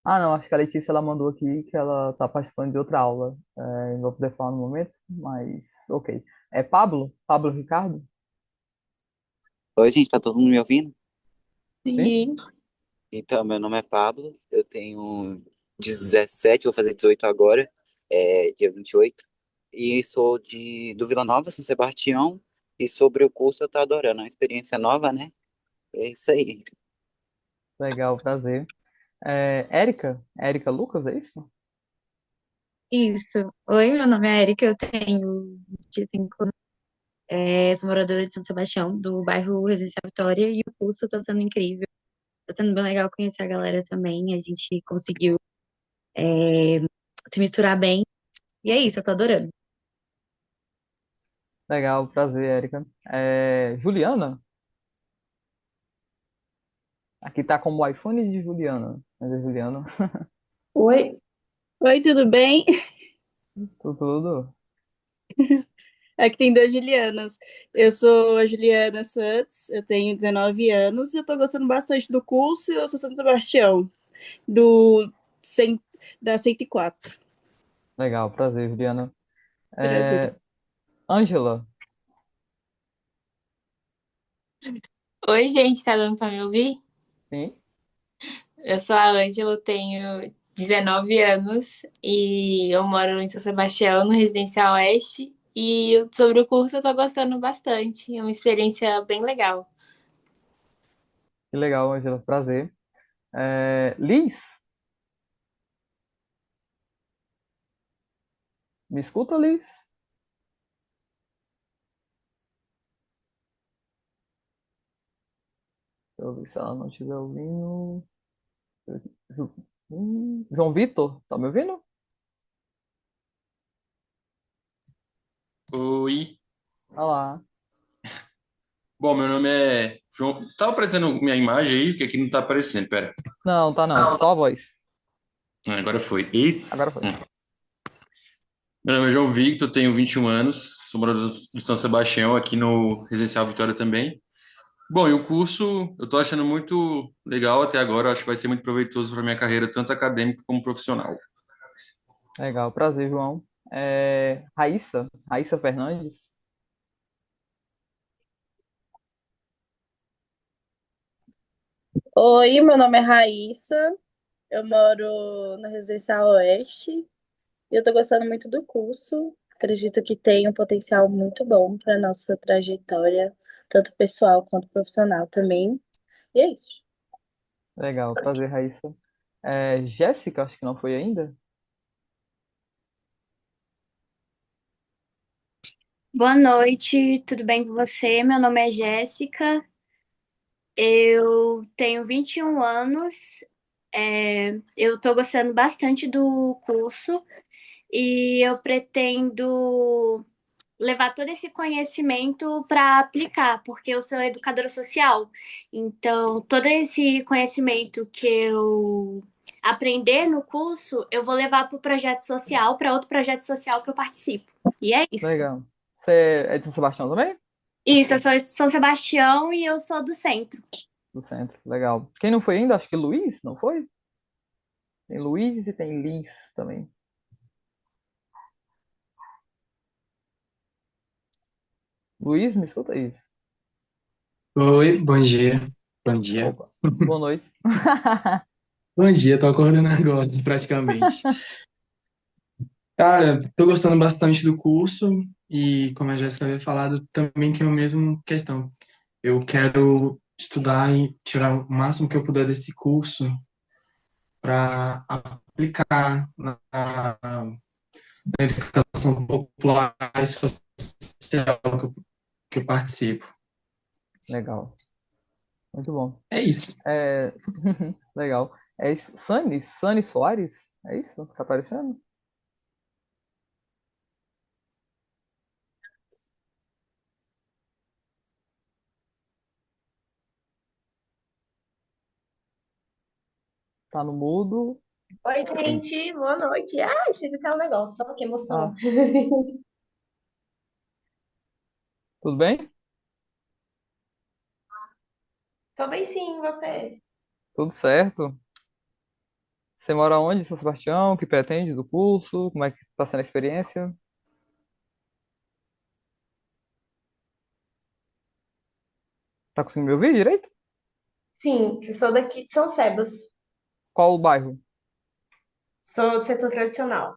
Ah, não, acho que a Letícia ela mandou aqui que ela tá participando de outra aula. Não vou poder falar no momento, mas ok. É Pablo? Pablo Ricardo? Oi, gente, tá todo mundo me ouvindo? Sim? Sim. Então, meu nome é Pablo, eu tenho 17, vou fazer 18 agora, dia 28, e sou do Vila Nova, São Sebastião, e sobre o curso eu tô adorando, é uma experiência nova, né? É isso aí. Legal, prazer. Érica? Érica Lucas, é isso? Isso. Oi, meu nome é Erika, eu tenho 25 anos, sou moradora de São Sebastião, do bairro Residencial Vitória, e o curso está sendo incrível. Está sendo bem legal conhecer a galera também, a gente conseguiu se misturar bem, e é isso, eu tô adorando. Legal, prazer, Érica. Juliana? Aqui tá como iPhone de Juliana, mas é Juliana. Oi, oi, tudo bem? Tudo. Aqui tem duas Julianas. Eu sou a Juliana Santos, eu tenho 19 anos e eu tô gostando bastante do curso. Eu sou São Sebastião, do, cem- da 104. Legal, prazer, Juliana. Prazer. É, Ângela? Oi, gente, tá dando pra me ouvir? Sim? Eu sou a Ângela, eu tenho 19 anos e eu moro em São Sebastião, no Residencial Oeste. E sobre o curso eu tô gostando bastante, é uma experiência bem legal. Que legal, Ângela, prazer. Liz? Me escuta, Liz? Deixa eu ver se ela não estiver ouvindo. Ju- João Vitor, tá me ouvindo? Oi. Olá. Bom, meu nome é João. Tá aparecendo minha imagem aí, que aqui não tá aparecendo, pera. Não, tá não. Só a voz. Agora foi. E Agora foi. meu nome é João Victor, tenho 21 anos, sou morador de São Sebastião, aqui no Residencial Vitória também. Bom, e o curso eu tô achando muito legal até agora, eu acho que vai ser muito proveitoso para minha carreira, tanto acadêmica como profissional. Legal, prazer, João. Raíssa? Raíssa Fernandes? Oi, meu nome é Raíssa, eu moro na Residencial Oeste e eu tô gostando muito do curso. Acredito que tem um potencial muito bom para nossa trajetória, tanto pessoal quanto profissional também. E é isso. Legal, prazer, Raíssa. Jéssica, acho que não foi ainda. Boa noite, tudo bem com você? Meu nome é Jéssica, eu tenho 21 anos, eu estou gostando bastante do curso e eu pretendo levar todo esse conhecimento para aplicar, porque eu sou educadora social. Então, todo esse conhecimento que eu aprender no curso, eu vou levar para o projeto social, para outro projeto social que eu participo. E é isso. Legal. Você é de São Sebastião também? Isso, eu sou de São Sebastião e eu sou do centro. Do centro. Legal. Quem não foi ainda? Acho que Luiz, não foi? Tem Luiz e tem Liz também. Luiz, me escuta isso. Oi, bom dia. Bom dia. Opa. Boa noite. Bom dia, tô acordando agora, praticamente. Cara, tô gostando bastante do curso e, como a Jéssica havia falado, também que é a mesma questão. Eu quero estudar e tirar o máximo que eu puder desse curso para aplicar na educação popular e social que eu participo. Legal. Muito bom. É isso. É... Legal. É isso. Sani Soares? É isso que tá aparecendo? Tá no mudo. Oi, gente, boa noite. Ah, achei que tá um negócio, só que emoção. Ah, tudo bem? Tô bem sim, você. Tudo certo. Você mora onde, em São Sebastião? O que pretende do curso? Como é que está sendo a experiência? Tá conseguindo me ouvir direito? Sim, eu sou daqui de São Sebas. Qual o bairro? Sou do setor tradicional.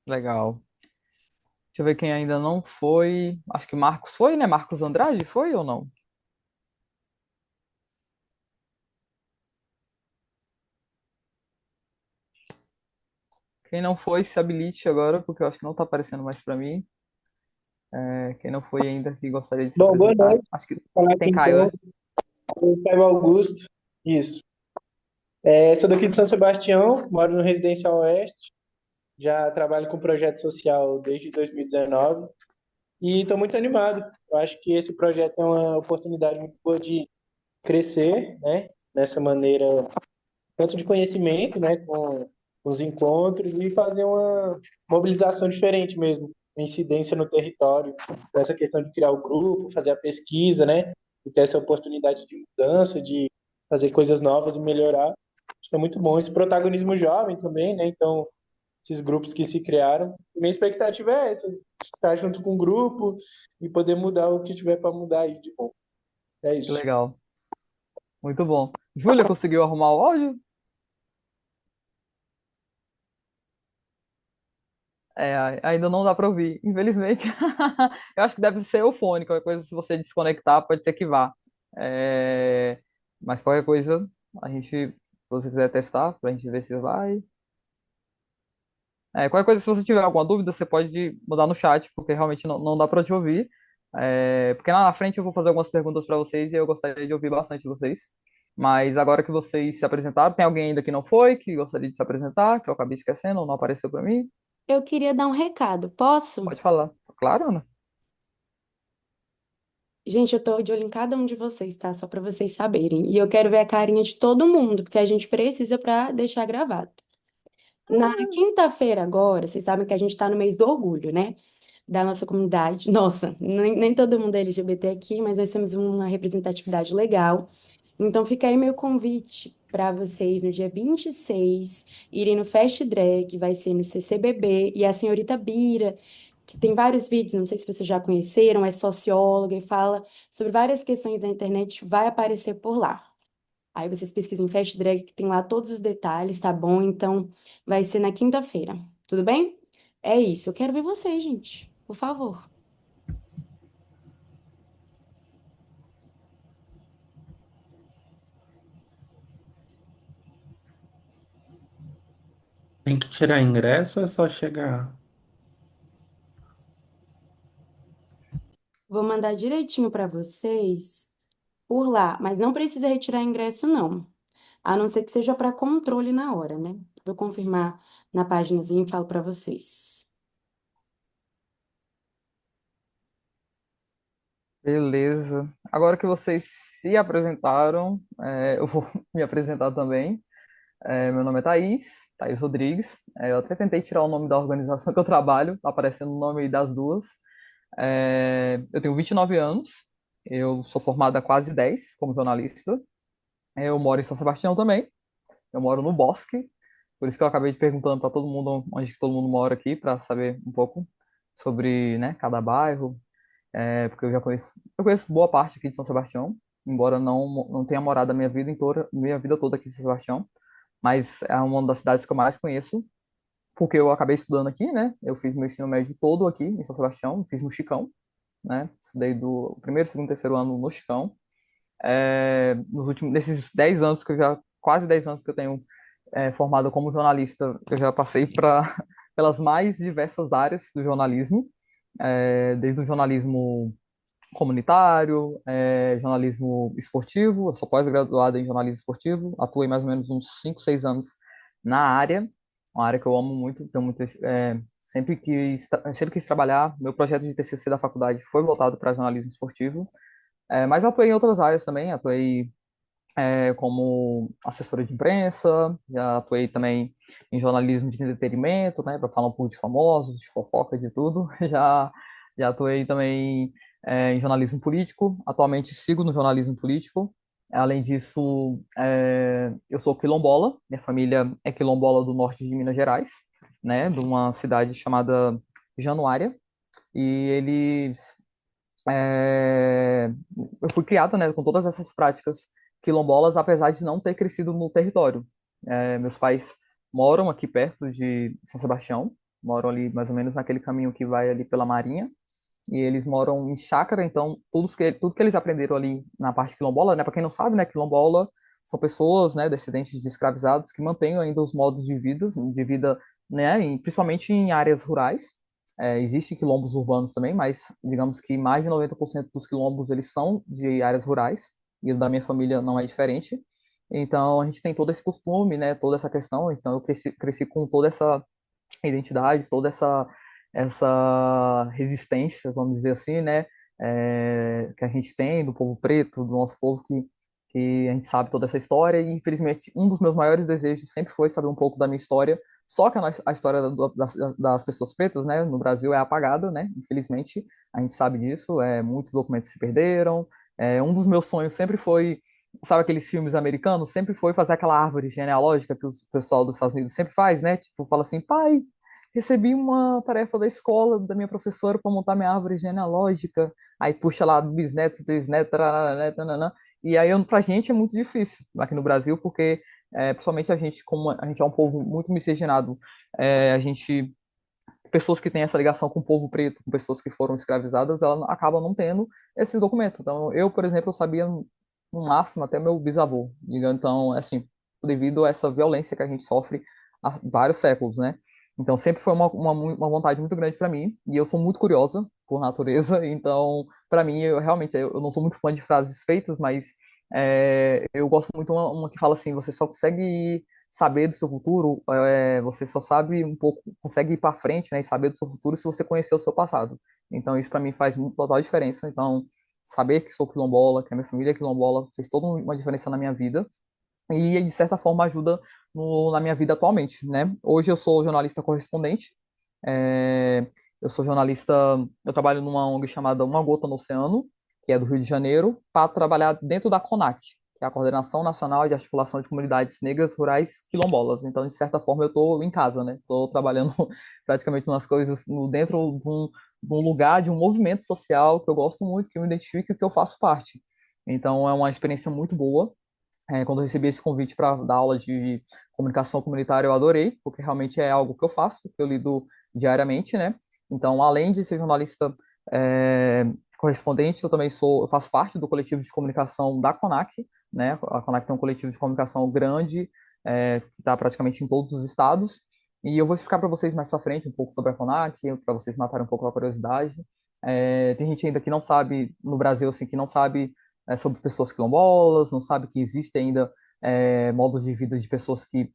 Legal. Deixa eu ver quem ainda não foi. Acho que Marcos foi, né? Marcos Andrade foi ou não? Quem não foi, se habilite agora, porque eu acho que não está aparecendo mais para mim. Quem não foi ainda que gostaria de se Bom, boa apresentar. noite. Acho que Falar aqui tem Caio, então, né? o Caio Augusto. Isso. Sou daqui de São Sebastião, moro no Residencial Oeste, já trabalho com projeto social desde 2019 e estou muito animado. Eu acho que esse projeto é uma oportunidade muito boa de crescer, né? Nessa maneira, tanto de conhecimento, né? Com os encontros e fazer uma mobilização diferente mesmo, incidência no território, essa questão de criar o grupo, fazer a pesquisa, né? E ter essa oportunidade de mudança, de fazer coisas novas e melhorar. Acho que é muito bom esse protagonismo jovem também, né? Então, esses grupos que se criaram. E minha expectativa é essa, estar junto com o grupo e poder mudar o que tiver para mudar aí de bom. É Que isso. legal. Muito bom. Júlia, conseguiu arrumar o áudio? Ainda não dá para ouvir, infelizmente. Eu acho que deve ser o fone, qualquer coisa, se você desconectar, pode ser que vá. É, Mas qualquer coisa, se você quiser testar, pra gente ver se vai. Qualquer coisa, se você tiver alguma dúvida, você pode mandar no chat, porque realmente não dá para te ouvir. Porque lá na frente eu vou fazer algumas perguntas para vocês e eu gostaria de ouvir bastante vocês. Mas agora que vocês se apresentaram, tem alguém ainda que não foi, que gostaria de se apresentar, que eu acabei esquecendo ou não apareceu para mim? Eu queria dar um recado, posso? Pode falar. Claro, Ana. Gente, eu tô de olho em cada um de vocês, tá? Só pra vocês saberem. E eu quero ver a carinha de todo mundo, porque a gente precisa pra deixar gravado. Na quinta-feira agora, vocês sabem que a gente tá no mês do orgulho, né? Da nossa comunidade. Nossa, nem todo mundo é LGBT aqui, mas nós temos uma representatividade legal. Então fica aí meu convite para vocês no dia 26 irem no Fast Drag, vai ser no CCBB, e a senhorita Bira, que tem vários vídeos, não sei se vocês já conheceram, é socióloga e fala sobre várias questões da internet, vai aparecer por lá. Aí vocês pesquisem Fast Drag, que tem lá todos os detalhes, tá bom? Então vai ser na quinta-feira, tudo bem? É isso, eu quero ver vocês, gente, por favor. Tem que tirar ingresso ou é só chegar? Vou mandar direitinho para vocês por lá, mas não precisa retirar ingresso, não. A não ser que seja para controle na hora, né? Vou confirmar na paginazinha e falo para vocês. Beleza. Agora que vocês se apresentaram, eu vou me apresentar também. Meu nome é Thaís, Thaís Rodrigues. Eu até tentei tirar o nome da organização que eu trabalho, tá aparecendo o nome aí das duas. Eu tenho 29 anos, eu sou formado há quase 10 como jornalista. Eu moro em São Sebastião também, eu moro no Bosque, por isso que eu acabei perguntando para todo mundo onde que todo mundo mora aqui, para saber um pouco sobre, né, cada bairro, porque eu conheço boa parte aqui de São Sebastião, embora não tenha morado a minha vida toda aqui em São Sebastião, mas é uma das cidades que eu mais conheço, porque eu acabei estudando aqui, né? Eu fiz meu ensino médio todo aqui em São Sebastião, fiz no Chicão, né? Estudei do primeiro, segundo, terceiro ano no Chicão. Nesses 10 anos que eu já, quase 10 anos que eu tenho formado como jornalista, eu já passei pelas mais diversas áreas do jornalismo, desde o jornalismo comunitário, jornalismo esportivo. Eu sou pós-graduado em jornalismo esportivo, atuei mais ou menos uns 5, 6 anos na área, uma área que eu amo muito, tenho muito, sempre quis trabalhar. Meu projeto de TCC da faculdade foi voltado para jornalismo esportivo, mas atuei em outras áreas também, atuei como assessora de imprensa, já atuei também em jornalismo de entretenimento, né, para falar um pouco de famosos, de fofoca, de tudo. Já atuei também em jornalismo político. Atualmente sigo no jornalismo político. Além disso, eu sou quilombola, minha família é quilombola do norte de Minas Gerais, né, de uma cidade chamada Januária, e eles eu fui criada, né, com todas essas práticas quilombolas, apesar de não ter crescido no território. Meus pais moram aqui perto de São Sebastião, moram ali mais ou menos naquele caminho que vai ali pela Marinha, e eles moram em chácara, então tudo que eles aprenderam ali na parte quilombola, né, para quem não sabe, né, quilombola são pessoas, né, descendentes de escravizados que mantêm ainda os modos de vida, né, principalmente em áreas rurais. Existem quilombos urbanos também, mas digamos que mais de 90% dos quilombos eles são de áreas rurais, e o da minha família não é diferente. Então a gente tem todo esse costume, né, toda essa questão, então eu cresci com toda essa identidade, toda essa resistência, vamos dizer assim, né, que a gente tem do povo preto, do nosso povo que a gente sabe toda essa história e infelizmente um dos meus maiores desejos sempre foi saber um pouco da minha história, só que a história das pessoas pretas, né, no Brasil é apagada, né, infelizmente a gente sabe disso, muitos documentos se perderam, um dos meus sonhos sempre foi, sabe aqueles filmes americanos, sempre foi fazer aquela árvore genealógica que o pessoal dos Estados Unidos sempre faz, né, tipo, fala assim, pai, recebi uma tarefa da escola, da minha professora, para montar minha árvore genealógica. Aí puxa lá do bisneto, trisneto, tarará, tananã. E aí, pra gente é muito difícil aqui no Brasil, porque principalmente a gente, como a gente é um povo muito miscigenado, a gente, pessoas que têm essa ligação com o povo preto, com pessoas que foram escravizadas, ela acaba não tendo esse documento. Então, eu, por exemplo, eu sabia no máximo até meu bisavô. Então, assim, devido a essa violência que a gente sofre há vários séculos, né? Então, sempre foi uma vontade muito grande para mim, e eu sou muito curiosa por natureza, então, para mim, eu realmente, eu não sou muito fã de frases feitas, mas eu gosto muito uma que fala assim, você só consegue saber do seu futuro, você só sabe um pouco, consegue ir para frente, né, e saber do seu futuro se você conhecer o seu passado. Então, isso para mim faz total diferença. Então, saber que sou quilombola, que a minha família é quilombola, fez toda uma diferença na minha vida e, de certa forma, ajuda na minha vida atualmente, né? Hoje eu sou jornalista correspondente, é, eu sou jornalista, eu trabalho numa ONG chamada Uma Gota no Oceano, que é do Rio de Janeiro, para trabalhar dentro da CONAC, que é a Coordenação Nacional de Articulação de Comunidades Negras, Rurais, Quilombolas. Então, de certa forma, eu estou em casa, né? Estou trabalhando praticamente nas coisas dentro de um lugar, de um movimento social que eu gosto muito, que eu me identifico e que eu faço parte. Então, é uma experiência muito boa. Quando eu recebi esse convite para dar aula de comunicação comunitária, eu adorei, porque realmente é algo que eu faço, que eu lido diariamente, né? Então, além de ser jornalista correspondente, eu faço parte do coletivo de comunicação da CONAC, né? A CONAC tem um coletivo de comunicação grande, que está praticamente em todos os estados, e eu vou explicar para vocês mais para frente um pouco sobre a CONAC, para vocês matarem um pouco a curiosidade. Tem gente ainda que não sabe, no Brasil, assim, que não sabe sobre pessoas quilombolas, não sabe que existe ainda modos de vida de pessoas que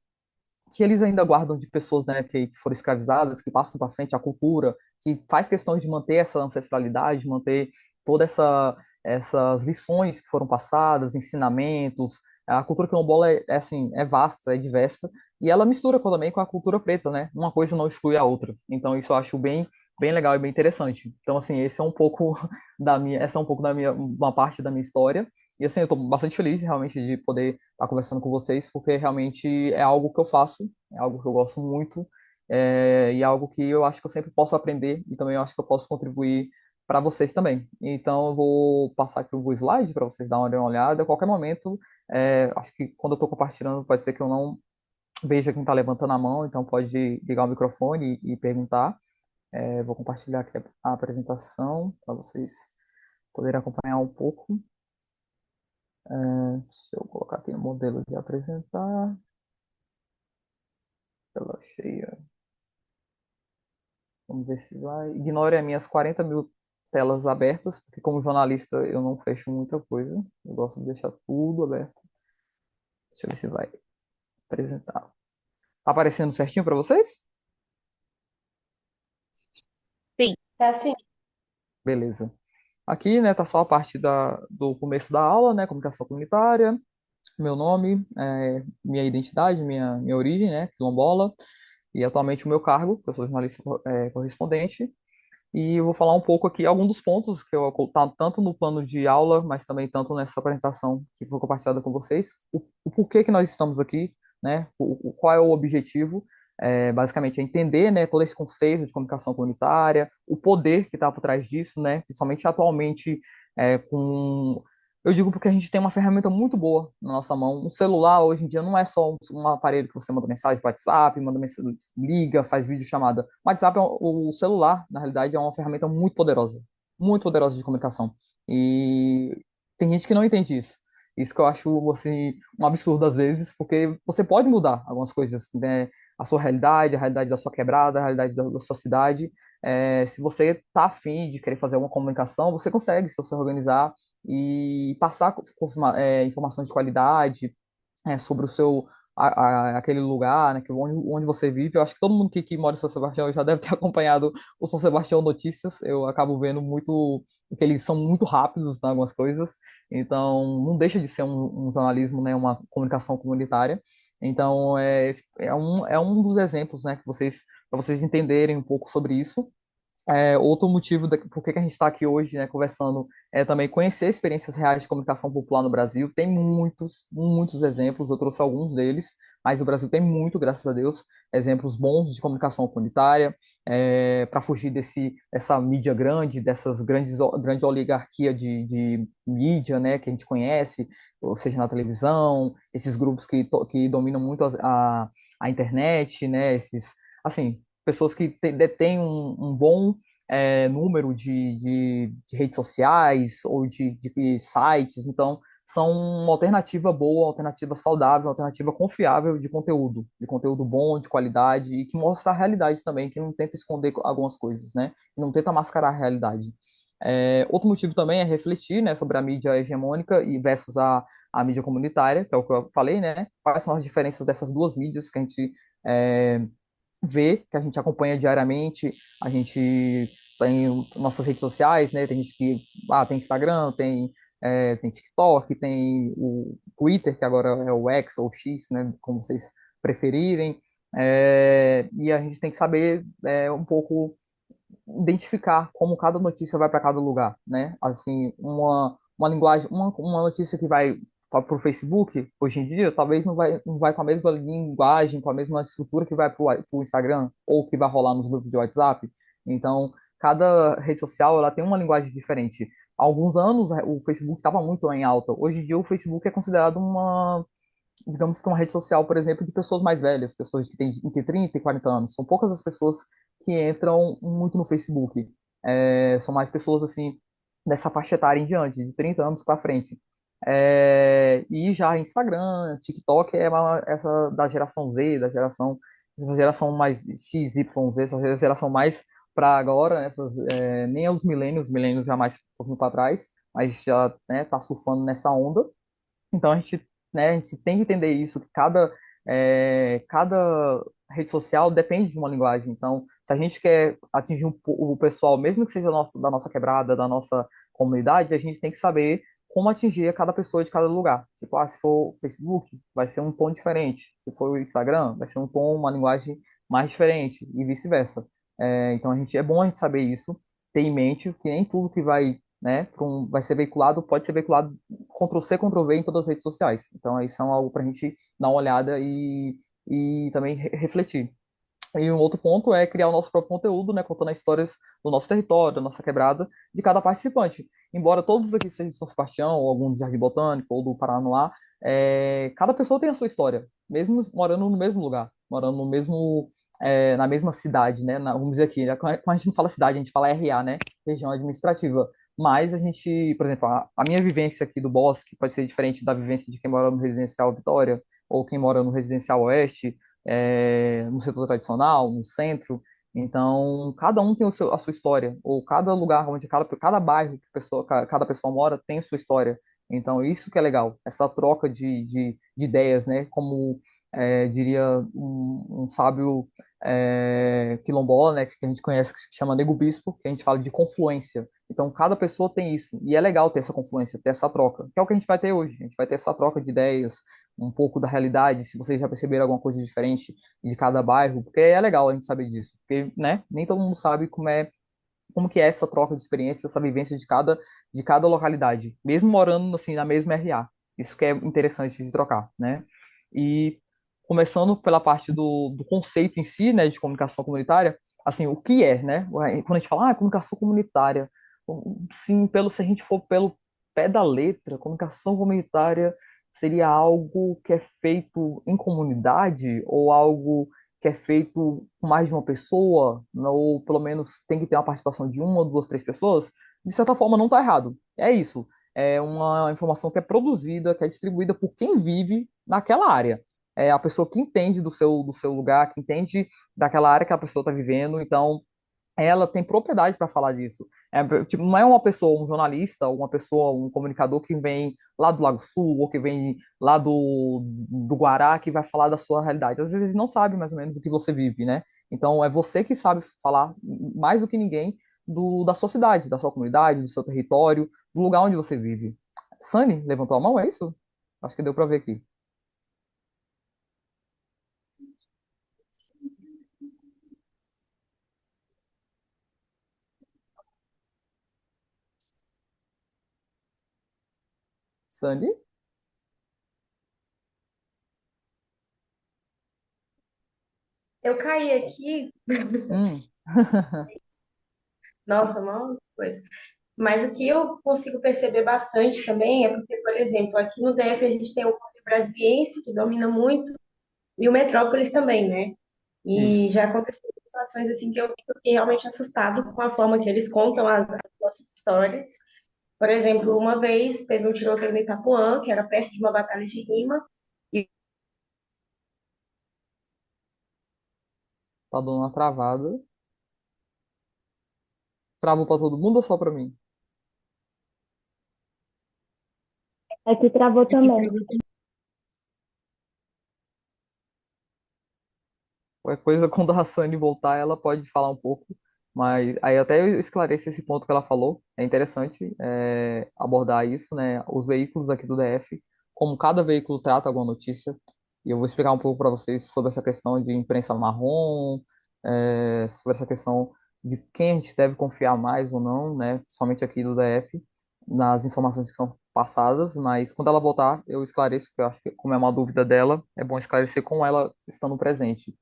eles ainda guardam de pessoas, né, que foram escravizadas, que passam para frente a cultura, que faz questão de manter essa ancestralidade, manter toda essas lições que foram passadas, ensinamentos. A cultura quilombola assim, é vasta, é diversa, e ela mistura também com a cultura preta, né? Uma coisa não exclui a outra. Então isso eu acho bem legal e bem interessante. Então assim, esse é um pouco essa é um pouco uma parte da minha história. E assim, eu estou bastante feliz realmente de poder estar conversando com vocês, porque realmente é algo que eu faço, é algo que eu gosto muito, e é algo que eu acho que eu sempre posso aprender e também eu acho que eu posso contribuir para vocês também. Então, eu vou passar aqui o slide para vocês darem uma olhada. A qualquer momento, acho que quando eu estou compartilhando, pode ser que eu não veja quem está levantando a mão, então pode ligar o microfone e perguntar. Vou compartilhar aqui a apresentação para vocês poderem acompanhar um pouco. Se eu colocar aqui no modelo de apresentar, tela cheia. Vamos ver se vai. Ignore as minhas 40 mil telas abertas, porque como jornalista eu não fecho muita coisa. Eu gosto de deixar tudo aberto. Deixa eu ver se vai apresentar. Tá aparecendo certinho para vocês? Sim, tá sim. Beleza. Aqui, né, tá só a parte do começo da aula, né, comunicação comunitária, meu nome, minha identidade, minha origem, né, quilombola, e atualmente o meu cargo, que eu sou jornalista correspondente. E eu vou falar um pouco aqui, alguns dos pontos que eu tá tanto no plano de aula, mas também tanto nessa apresentação que foi compartilhada com vocês, o porquê que nós estamos aqui, né? Qual é o objetivo? Basicamente é entender, né, todo esse conceito de comunicação comunitária, o poder que está por trás disso, né? Principalmente atualmente com eu digo porque a gente tem uma ferramenta muito boa na nossa mão. O celular, hoje em dia, não é só um aparelho que você manda mensagem no WhatsApp, manda mensagem, liga, faz videochamada. O WhatsApp, o celular, na realidade, é uma ferramenta muito poderosa de comunicação. E tem gente que não entende isso. Isso que eu acho, assim, um absurdo às vezes, porque você pode mudar algumas coisas, né? A sua realidade, a realidade da sua quebrada, a realidade da sua cidade. Se você está afim de querer fazer alguma comunicação, você consegue, se você organizar e passar informações de qualidade sobre o seu aquele lugar, né, onde você vive. Eu acho que todo mundo que mora em São Sebastião já deve ter acompanhado o São Sebastião Notícias. Eu acabo vendo muito que eles são muito rápidos em algumas coisas, então não deixa de ser um jornalismo, né, uma comunicação comunitária. Então é um dos exemplos, né, que vocês para vocês entenderem um pouco sobre isso. Outro motivo por que a gente está aqui hoje, né, conversando, é também conhecer experiências reais de comunicação popular no Brasil. Tem muitos exemplos, eu trouxe alguns deles, mas o Brasil tem muito, graças a Deus, exemplos bons de comunicação comunitária, para fugir dessa mídia grande, grande oligarquia de mídia, né, que a gente conhece, ou seja, na televisão, esses grupos que dominam muito a internet, né, assim, pessoas que detêm um bom número de redes sociais ou de sites, então são uma alternativa boa, uma alternativa saudável, uma alternativa confiável de conteúdo bom, de qualidade e que mostra a realidade também, que não tenta esconder algumas coisas, né? Que não tenta mascarar a realidade. Outro motivo também é refletir, né, sobre a mídia hegemônica e versus a mídia comunitária, que é o que eu falei, né? Quais são as diferenças dessas duas mídias que a gente vê, que a gente acompanha diariamente, a gente tem nossas redes sociais, né? Tem gente que tem Instagram, tem TikTok, tem o Twitter, que agora é o X ou X, né? Como vocês preferirem. E a gente tem que saber um pouco identificar como cada notícia vai para cada lugar, né? Assim, uma linguagem, uma notícia que vai para o Facebook, hoje em dia, talvez não vai com a mesma linguagem, com a mesma estrutura que vai para o Instagram, ou que vai rolar nos grupos de WhatsApp. Então, cada rede social, ela tem uma linguagem diferente. Há alguns anos, o Facebook estava muito em alta. Hoje em dia, o Facebook é considerado digamos que uma rede social, por exemplo, de pessoas mais velhas, pessoas que têm entre 30 e 40 anos. São poucas as pessoas que entram muito no Facebook. São mais pessoas, assim, dessa faixa etária em diante, de 30 anos para frente. E já Instagram, TikTok essa da geração Z, essa geração mais X, Y, Z, essa geração mais para agora, nem os milênios já mais um pouquinho para trás, mas já tá surfando nessa onda. Então a gente tem que entender isso, que cada rede social depende de uma linguagem. Então, se a gente quer atingir o pessoal, mesmo que seja da nossa quebrada, da nossa comunidade, a gente tem que saber como atingir cada pessoa de cada lugar. Tipo, se for o Facebook, vai ser um tom diferente. Se for o Instagram, vai ser um tom, uma linguagem mais diferente, e vice-versa. Então, é bom a gente saber isso, ter em mente que nem tudo que vai vai ser veiculado, pode ser veiculado Ctrl+C, Ctrl+V em todas as redes sociais. Então, isso é algo para a gente dar uma olhada e também refletir. E um outro ponto é criar o nosso próprio conteúdo, né, contando as histórias do nosso território, da nossa quebrada, de cada participante. Embora todos aqui sejam de São Sebastião, ou algum do Jardim Botânico, ou do Paranoá, cada pessoa tem a sua história, mesmo morando no mesmo lugar, morando no mesmo, na mesma cidade, né, vamos dizer aqui, né, quando a gente não fala cidade, a gente fala RA, né, região administrativa. Mas a gente, por exemplo, a minha vivência aqui do Bosque pode ser diferente da vivência de quem mora no Residencial Vitória, ou quem mora no Residencial Oeste, no setor tradicional, no centro. Então, cada um tem a sua história, ou cada lugar onde cada bairro que cada pessoa mora tem a sua história. Então, isso que é legal, essa troca de ideias, né? Como diria um sábio quilombola, né, que a gente conhece, que se chama Nego Bispo, que a gente fala de confluência. Então, cada pessoa tem isso, e é legal ter essa confluência, ter essa troca, que é o que a gente vai ter hoje. A gente vai ter essa troca de ideias, um pouco da realidade, se vocês já perceberam alguma coisa diferente de cada bairro, porque é legal a gente saber disso, porque, né, nem todo mundo sabe como que é essa troca de experiência, essa vivência de cada localidade, mesmo morando assim na mesma RA. Isso que é interessante de trocar, né? E começando pela parte do conceito em si, né, de comunicação comunitária, assim, o que é, né? Quando a gente fala, comunicação comunitária, sim, se a gente for pelo pé da letra, comunicação comunitária seria algo que é feito em comunidade ou algo que é feito com mais de uma pessoa, ou pelo menos tem que ter uma participação de uma, duas, três pessoas, de certa forma não está errado. É isso. É uma informação que é produzida, que é distribuída por quem vive naquela área. É a pessoa que entende do seu lugar, que entende daquela área que a pessoa está vivendo. Então, ela tem propriedade para falar disso. Tipo, não é uma pessoa, um jornalista, uma pessoa, um comunicador que vem lá do Lago Sul ou que vem lá do Guará que vai falar da sua realidade. Às vezes ele não sabe mais ou menos do que você vive, né? Então é você que sabe falar mais do que ninguém da sua cidade, da sua comunidade, do seu território, do lugar onde você vive. Sani, levantou a mão, é isso? Acho que deu para ver aqui. Sani? Eu caí aqui, Hum. nossa, uma coisa. Mas o que eu consigo perceber bastante também é porque, por exemplo, aqui no DF a gente tem o Correio Brasiliense, que domina muito, e o Metrópolis também, né? Isso. E já aconteceram situações assim que eu fiquei realmente assustado com a forma que eles contam as nossas histórias. Por exemplo, uma vez teve um tiroteio no Itapuã, que era perto de uma batalha de rima, e Tá dando uma travada. Travou para todo mundo ou só para mim? Aqui travou também. Qualquer coisa, quando a Hassane voltar, ela pode falar um pouco, mas aí até eu esclareço esse ponto que ela falou. É interessante abordar isso, né? Os veículos aqui do DF, como cada veículo trata alguma notícia, e eu vou explicar um pouco para vocês sobre essa questão de imprensa marrom, sobre essa questão de quem a gente deve confiar mais ou não, né? Somente aqui do DF, nas informações que são passadas, mas quando ela voltar, eu esclareço, porque eu acho que, como é uma dúvida dela, é bom esclarecer com ela estando presente.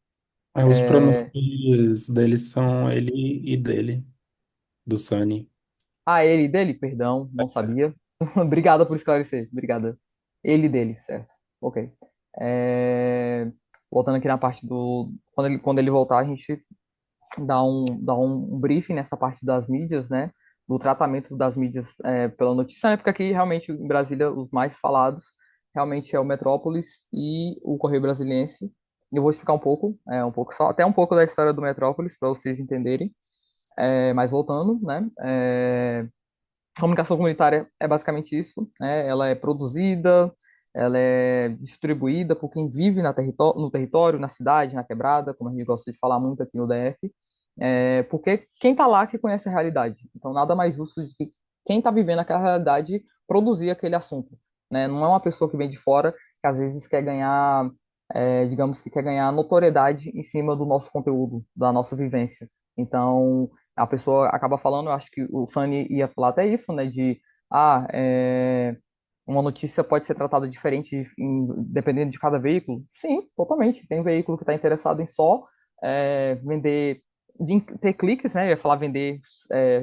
Os pronomes deles são ele e dele, do Sunny. Ah, ele dele? Perdão, não sabia. Obrigada por esclarecer. Obrigada. Ele dele, certo. Ok. Voltando aqui na parte do. Quando ele voltar, a gente dá um briefing nessa parte das mídias, né? Do tratamento das mídias pela notícia, né? Porque aqui, realmente, em Brasília, os mais falados realmente é o Metrópolis e o Correio Brasiliense. Eu vou explicar um pouco só, até um pouco da história do Metrópolis, para vocês entenderem. Mas voltando, né? A comunicação comunitária é basicamente isso, né? Ela é produzida, ela é distribuída por quem vive no território, na cidade, na quebrada, como a gente gosta de falar muito aqui no DF, porque quem está lá que conhece a realidade. Então, nada mais justo de que quem está vivendo aquela realidade produzir aquele assunto, né? Não é uma pessoa que vem de fora que às vezes quer ganhar, digamos que quer ganhar notoriedade em cima do nosso conteúdo, da nossa vivência. Então, a pessoa acaba falando, eu acho que o Sunny ia falar até isso, né, de, ah, uma notícia pode ser tratada diferente dependendo de cada veículo. Sim, totalmente. Tem veículo que está interessado em só vender, ter cliques, né, eu ia falar vender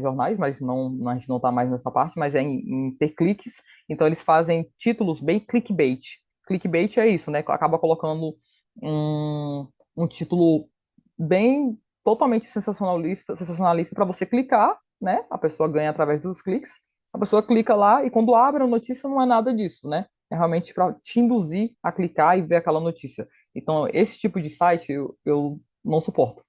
jornais, mas não, a gente não está mais nessa parte, mas é em ter cliques, então eles fazem títulos bem clickbait. Clickbait é isso, né, acaba colocando um, um título bem totalmente sensacionalista para você clicar, né? A pessoa ganha através dos cliques. A pessoa clica lá e quando abre a notícia não é nada disso, né? É realmente para te induzir a clicar e ver aquela notícia. Então, esse tipo de site eu não suporto.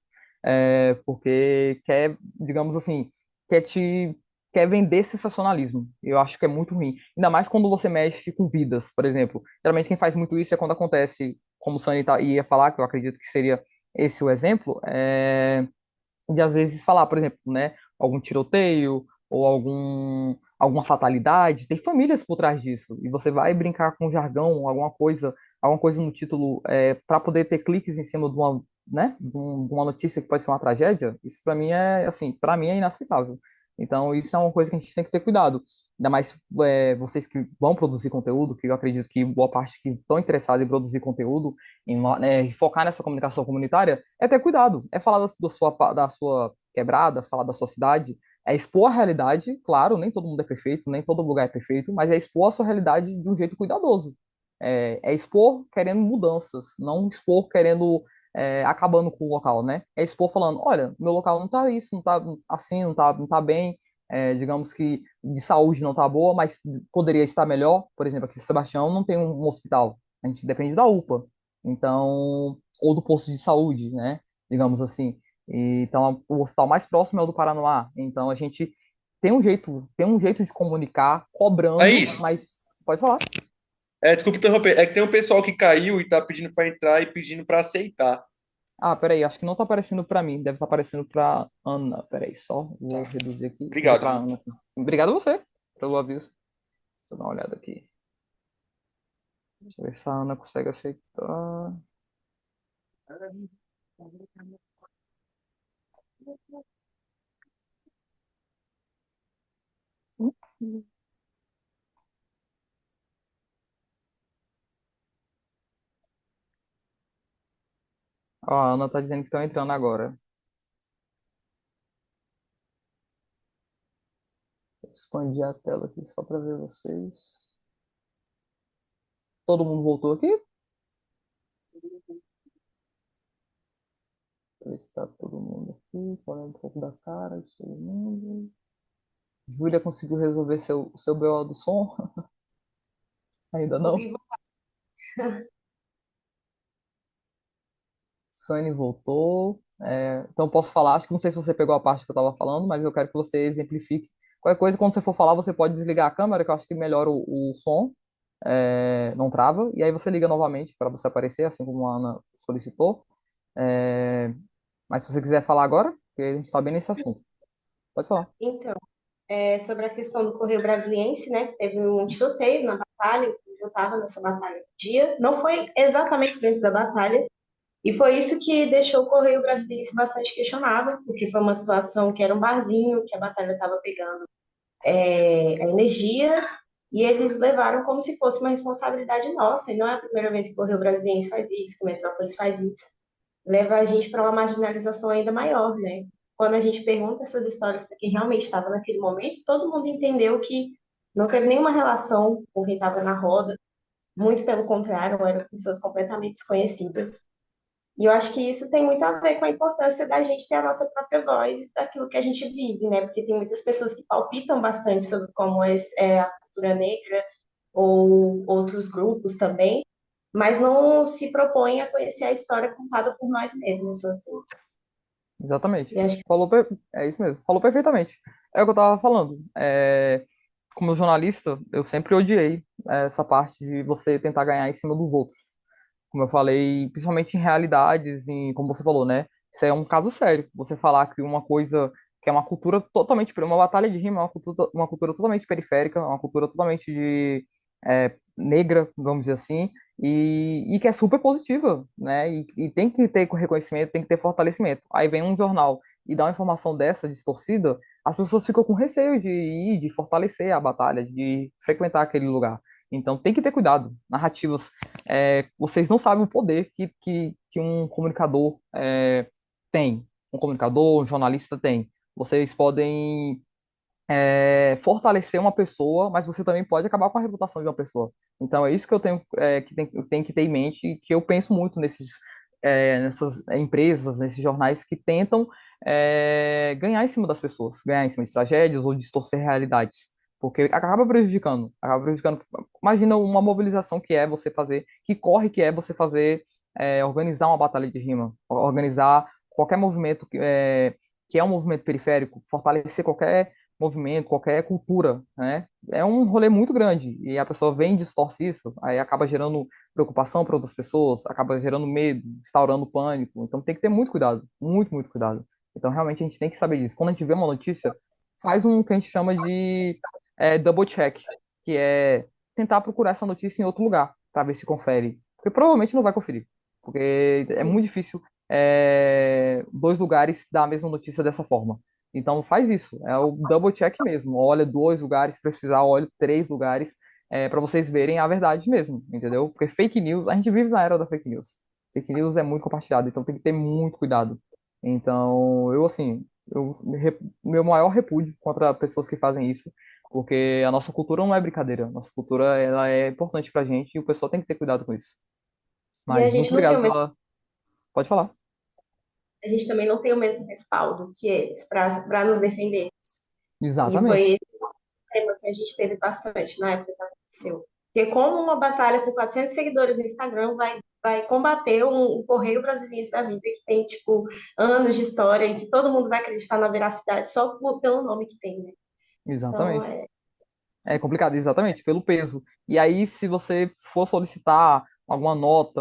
Porque quer, digamos assim, quer te quer vender sensacionalismo. Eu acho que é muito ruim. Ainda mais quando você mexe com vidas, por exemplo. Geralmente quem faz muito isso é quando acontece, como o Sunny ia falar, que eu acredito que seria esse o exemplo, de às vezes falar, por exemplo, né, algum tiroteio ou alguma fatalidade, tem famílias por trás disso, e você vai brincar com jargão, alguma coisa no título para poder ter cliques em cima né, de uma notícia que pode ser uma tragédia, isso para mim é, assim, para mim é inaceitável. Então, isso é uma coisa que a gente tem que ter cuidado. Ainda mais vocês que vão produzir conteúdo, que eu acredito que boa parte que estão interessados em produzir conteúdo, focar nessa comunicação comunitária, é ter cuidado. É falar da sua quebrada, falar da sua cidade, é expor a realidade. Claro, nem todo mundo é perfeito, nem todo lugar é perfeito, mas é expor a sua realidade de um jeito cuidadoso. É expor querendo mudanças, não expor querendo acabando com o local, né? É expor falando, olha, meu local não tá isso, não tá assim, não tá bem, digamos que de saúde não tá boa, mas poderia estar melhor. Por exemplo, aqui em Sebastião não tem um hospital, a gente depende da UPA, então, ou do posto de saúde, né? Digamos assim. Então, o hospital mais próximo é o do Paranoá. Então, a gente tem um jeito de comunicar, cobrando, Thaís, mas pode falar. desculpa interromper, é que tem um pessoal que caiu e tá pedindo para entrar e pedindo para aceitar. Ah, peraí, acho que não tá aparecendo pra mim, deve estar aparecendo pra Ana. Peraí, só vou Tá. reduzir aqui, ver Obrigado, pra viu? Ana aqui. Obrigado a você pelo aviso. Deixa eu dar uma olhada aqui. Deixa eu ver se a Ana consegue aceitar. Ó, a Ana tá dizendo que estão entrando agora. Vou expandir a tela aqui só pra ver vocês. Todo mundo voltou aqui? Deixa eu ver se tá todo mundo aqui. Olhando um pouco da cara de todo mundo. Júlia conseguiu resolver seu BO do som? Ainda não? Consegui. Sani voltou. Então posso falar, acho que não sei se você pegou a parte que eu estava falando, mas eu quero que você exemplifique. Qualquer coisa, quando você for falar, você pode desligar a câmera, que eu acho que melhora o som, não trava, e aí você liga novamente para você aparecer, assim como a Ana solicitou. É, mas se você quiser falar agora, porque a gente está bem nesse assunto. Pode falar. Então, sobre a questão do Correio Brasiliense, né, que teve um tiroteio na batalha, eu estava nessa batalha no dia, não foi exatamente dentro da batalha, e foi isso que deixou o Correio Brasiliense bastante questionável, porque foi uma situação que era um barzinho, que a batalha estava pegando a energia, e eles levaram como se fosse uma responsabilidade nossa, e não é a primeira vez que o Correio Brasiliense faz isso, que o Metrópolis faz isso. Leva a gente para uma marginalização ainda maior, né? Quando a gente pergunta essas histórias para quem realmente estava naquele momento, todo mundo entendeu que não teve nenhuma relação com quem estava na roda, muito pelo contrário, eram pessoas completamente desconhecidas. E eu acho que isso tem muito a ver com a importância da gente ter a nossa própria voz daquilo que a gente vive, né? Porque tem muitas pessoas que palpitam bastante sobre como é a cultura negra ou outros grupos também, mas não se propõem a conhecer a história contada por nós mesmos, assim. Exatamente. E acho que É isso mesmo. Falou perfeitamente. É o que eu estava falando. Como jornalista, eu sempre odiei essa parte de você tentar ganhar em cima dos outros. Como eu falei, principalmente em realidades, como você falou, né? Isso é um caso sério. Você falar que uma coisa que é uma cultura totalmente, uma batalha de rima, é uma cultura totalmente periférica, uma cultura totalmente negra, vamos dizer assim, e que é super positiva, né? E tem que ter reconhecimento, tem que ter fortalecimento. Aí vem um jornal e dá uma informação dessa distorcida, as pessoas ficam com receio de ir, de fortalecer a batalha, de frequentar aquele lugar. Então tem que ter cuidado. Narrativas, vocês não sabem o poder que um comunicador tem. Um comunicador, um jornalista tem. Vocês podem fortalecer uma pessoa, mas você também pode acabar com a reputação de uma pessoa. Então é isso que eu tenho eu tenho que ter em mente, que eu penso muito nessas empresas, nesses jornais que tentam ganhar em cima das pessoas, ganhar em cima de tragédias ou distorcer realidades. Porque acaba prejudicando, acaba prejudicando. Imagina uma mobilização que é você fazer, que corre que é você fazer, organizar uma batalha de rima, organizar qualquer movimento que é um movimento periférico, fortalecer qualquer movimento, qualquer cultura, né? É um rolê muito grande e a pessoa vem e distorce isso, aí acaba gerando preocupação para outras pessoas, acaba gerando medo, instaurando pânico. Então tem que ter muito cuidado, muito, muito cuidado. Então realmente a gente tem que saber disso. Quando a gente vê uma notícia, faz um que a gente chama de double check, que é tentar procurar essa notícia em outro lugar para ver se confere, porque provavelmente não vai conferir, porque é muito difícil dois lugares da mesma notícia dessa forma. Então faz isso, é o double check mesmo. Olha dois lugares, se precisar, olha três lugares, para vocês verem a verdade mesmo, entendeu? Porque fake news, a gente vive na era da fake news. Fake news é muito compartilhado, então tem que ter muito cuidado. Então, eu assim, meu maior repúdio contra pessoas que fazem isso, porque a nossa cultura não é brincadeira. Nossa cultura, ela é importante pra gente e o pessoal tem que ter cuidado com isso. E a Mas muito gente não tem obrigado o mesmo, pela. Pode falar. a gente também não tem o mesmo respaldo que eles para nos defender. E foi Exatamente. esse o tema que a gente teve bastante na época que aconteceu. Porque como uma batalha com 400 seguidores no Instagram vai combater um Correio Brasiliense da vida que tem, tipo, anos de história em que todo mundo vai acreditar na veracidade só pelo nome que tem, né? Então, Exatamente. É complicado, exatamente, pelo peso. E aí, se você for solicitar alguma nota,